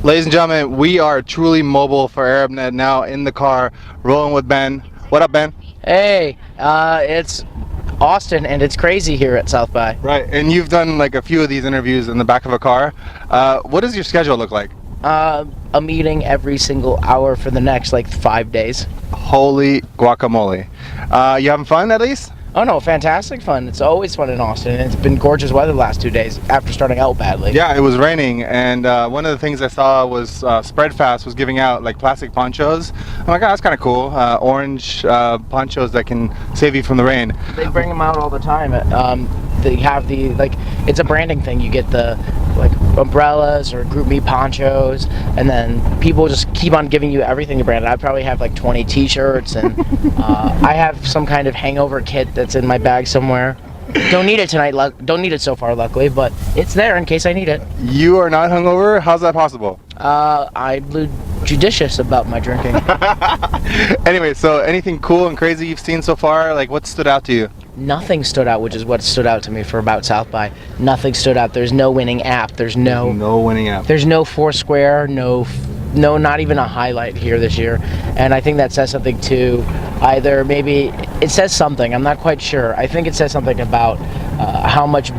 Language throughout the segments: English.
Ladies and gentlemen, we are truly mobile for ArabNet now in the car, rolling with Ben. What up, Ben? Hey, it's Austin, and it's crazy here at South by. Right, and you've done like a few of these interviews in the back of a car. What does your schedule look like? A meeting every single hour for the next like 5 days. Holy guacamole. You having fun at least? Oh no, fantastic fun. It's always fun in Austin, and it's been gorgeous weather the last 2 days after starting out badly. Yeah, it was raining, and one of the things I saw was Spreadfast was giving out like plastic ponchos. I'm like, oh, that's kind of cool. Orange ponchos that can save you from the rain. They bring them out all the time. They have it's a branding thing. You get the like umbrellas or group me ponchos, and then people just keep on giving you everything to brand it. I probably have like 20 t-shirts, and I have some kind of hangover kit that's in my bag somewhere. Don't need it tonight, don't need it so far, luckily, but it's there in case I need it. You are not hungover? How's that possible? I'm judicious about my drinking. Anyway, so anything cool and crazy you've seen so far? Like, what stood out to you? Nothing stood out, which is what stood out to me for about South by. Nothing stood out. There's no winning app. There's no winning app. There's no Foursquare. No, not even a highlight here this year. And I think that says something to either maybe it says something. I'm not quite sure. I think it says something about how much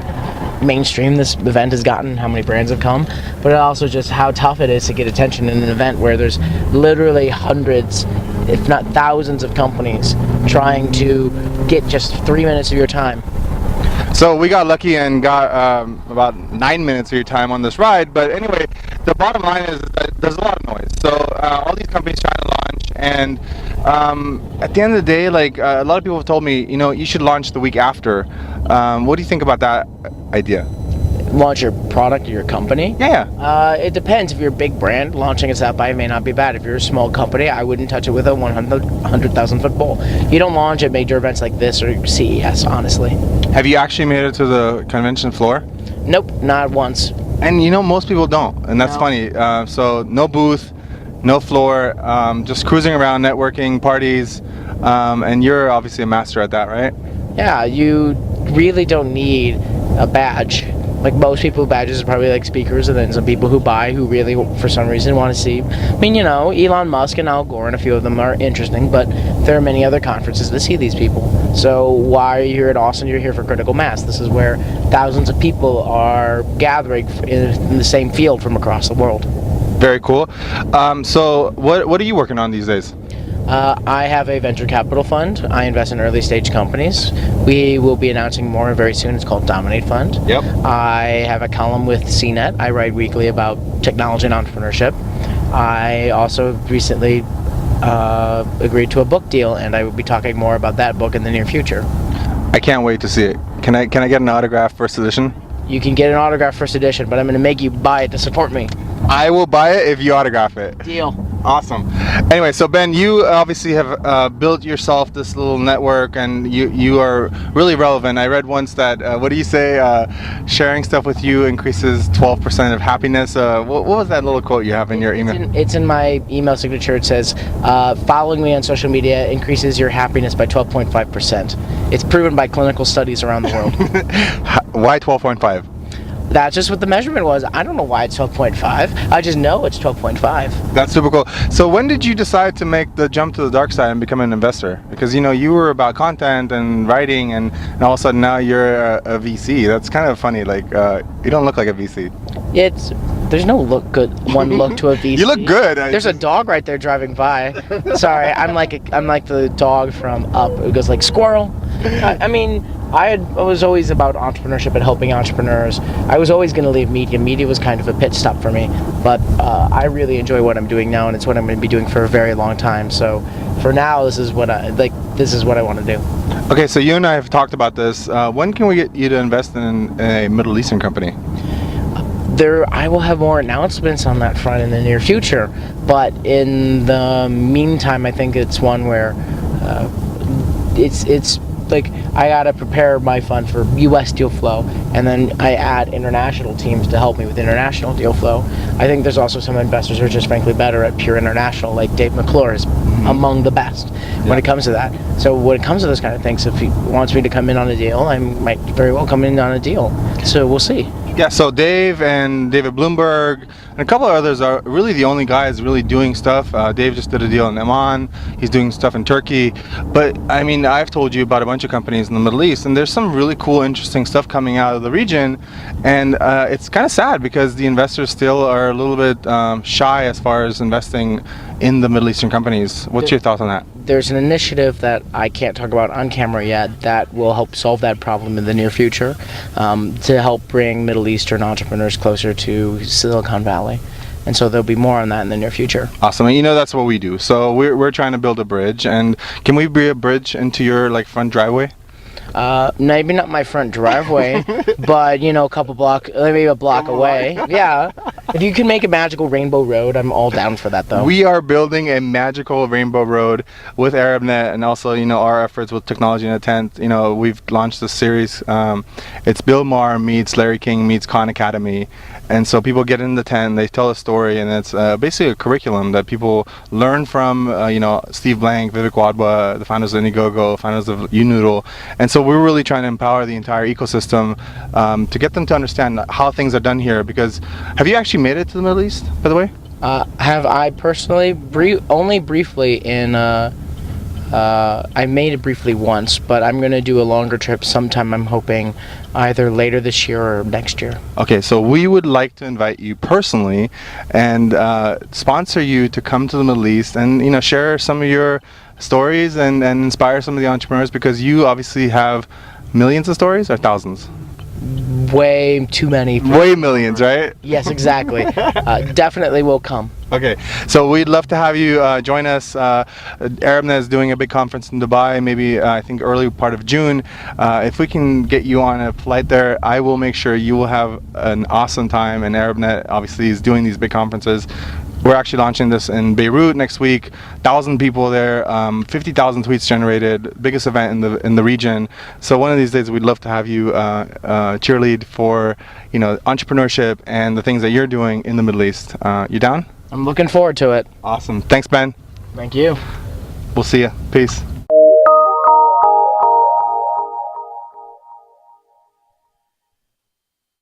mainstream this event has gotten, how many brands have come, but also just how tough it is to get attention in an event where there's literally hundreds, if not thousands of companies trying to get just 3 minutes of your time. So we got lucky and got about 9 minutes of your time on this ride, but anyway, the bottom line is that there's a lot of noise. So all these companies trying to launch, and at the end of the day, like a lot of people have told me, you know, you should launch the week after. What do you think about that idea? Launch your product or your company? Yeah. It depends. If you're a big brand, launching it South by may not be bad. If you're a small company, I wouldn't touch it with a 100,000 foot goal. You don't launch at major events like this or CES, honestly. Have you actually made it to the convention floor? Nope, not once. And you know, most people don't, and that's No. funny. So no booth, no floor, just cruising around, networking, parties, and you're obviously a master at that, right? Yeah, you really don't need a badge. Like most people, badges are probably like speakers, and then some people who buy who really, for some reason, want to see. I mean, you know, Elon Musk and Al Gore and a few of them are interesting, but there are many other conferences to see these people. So why are you here at Austin? You're here for critical mass. This is where thousands of people are gathering in the same field from across the world. Very cool. So what are you working on these days? I have a venture capital fund. I invest in early stage companies. We will be announcing more very soon. It's called Dominate Fund. Yep. I have a column with CNET. I write weekly about technology and entrepreneurship. I also recently agreed to a book deal, and I will be talking more about that book in the near future. I can't wait to see it. Can I get an autograph first edition? You can get an autograph first edition, but I'm going to make you buy it to support me. I will buy it if you autograph it. Deal. Awesome. Anyway, so Ben, you obviously have built yourself this little network, and you are really relevant. I read once that what do you say? Sharing stuff with you increases 12% of happiness. What was that little quote you have in your email? It's in my email signature. It says, "Following me on social media increases your happiness by 12.5%." It's proven by clinical studies around the world. Why 12.5? That's just what the measurement was. I don't know why it's 12.5. I just know it's 12.5. That's super cool. So when did you decide to make the jump to the dark side and become an investor? Because, you know, you were about content and writing, and all of a sudden now you're a VC. That's kind of funny. Like, you don't look like a VC. There's no one look to a VC. You look good. There's a dog right there driving by. Sorry, I'm like the dog from Up. It goes like squirrel. I mean, I was always about entrepreneurship and helping entrepreneurs. I was always going to leave media. Media was kind of a pit stop for me, but I really enjoy what I'm doing now, and it's what I'm going to be doing for a very long time. So, for now, this is what I like. This is what I want to do. Okay, so you and I have talked about this. When can we get you to invest in a Middle Eastern company? I will have more announcements on that front in the near future, but in the meantime, I think it's one where it's like I gotta prepare my fund for U.S. deal flow, and then I add international teams to help me with international deal flow. I think there's also some investors who are just frankly better at pure international, like Dave McClure is among the best when it comes to that. So when it comes to those kind of things, if he wants me to come in on a deal, I might very well come in on a deal. So we'll see. Yeah, so Dave and David Bloomberg and a couple of others are really the only guys really doing stuff. Dave just did a deal in Oman. He's doing stuff in Turkey. But I mean, I've told you about a bunch of companies in the Middle East, and there's some really cool, interesting stuff coming out of the region. And it's kind of sad because the investors still are a little bit shy as far as investing in the Middle Eastern companies. What's your thoughts on that? There's an initiative that I can't talk about on camera yet that will help solve that problem in the near future, to help bring Middle Eastern entrepreneurs closer to Silicon Valley. And so there'll be more on that in the near future. Awesome. And you know that's what we do. So we're trying to build a bridge. And can we be a bridge into your like front driveway? Maybe not my front driveway, but you know, maybe a block away. Yeah. If you can make a magical rainbow road, I'm all down for that, though. We are building a magical rainbow road with ArabNet, and also, you know, our efforts with Technology in a Tent. You know, we've launched this series. It's Bill Maher meets Larry King meets Khan Academy, and so people get in the tent, they tell a story, and it's basically a curriculum that people learn from. You know, Steve Blank, Vivek Wadhwa, the founders of Indiegogo, founders of Unoodle, and so we're really trying to empower the entire ecosystem to get them to understand how things are done here. Because have you actually made it to the Middle East, by the way? Have I personally? Only briefly in. I made it briefly once, but I'm going to do a longer trip sometime. I'm hoping either later this year or next year. Okay, so we would like to invite you personally and sponsor you to come to the Middle East and, you know, share some of your stories and inspire some of the entrepreneurs, because you obviously have millions of stories or thousands? Way too many. Way millions, right? Yes, exactly. Definitely will come. Okay, so we'd love to have you join us. ArabNet is doing a big conference in Dubai, maybe I think early part of June. If we can get you on a flight there, I will make sure you will have an awesome time. And ArabNet obviously is doing these big conferences. We're actually launching this in Beirut next week. 1,000 people there, 50,000 tweets generated, biggest event in the region. So one of these days, we'd love to have you cheerlead for, you know, entrepreneurship and the things that you're doing in the Middle East. You down? I'm looking forward to it. Awesome. Thanks, Ben. Thank you. We'll see you. Peace.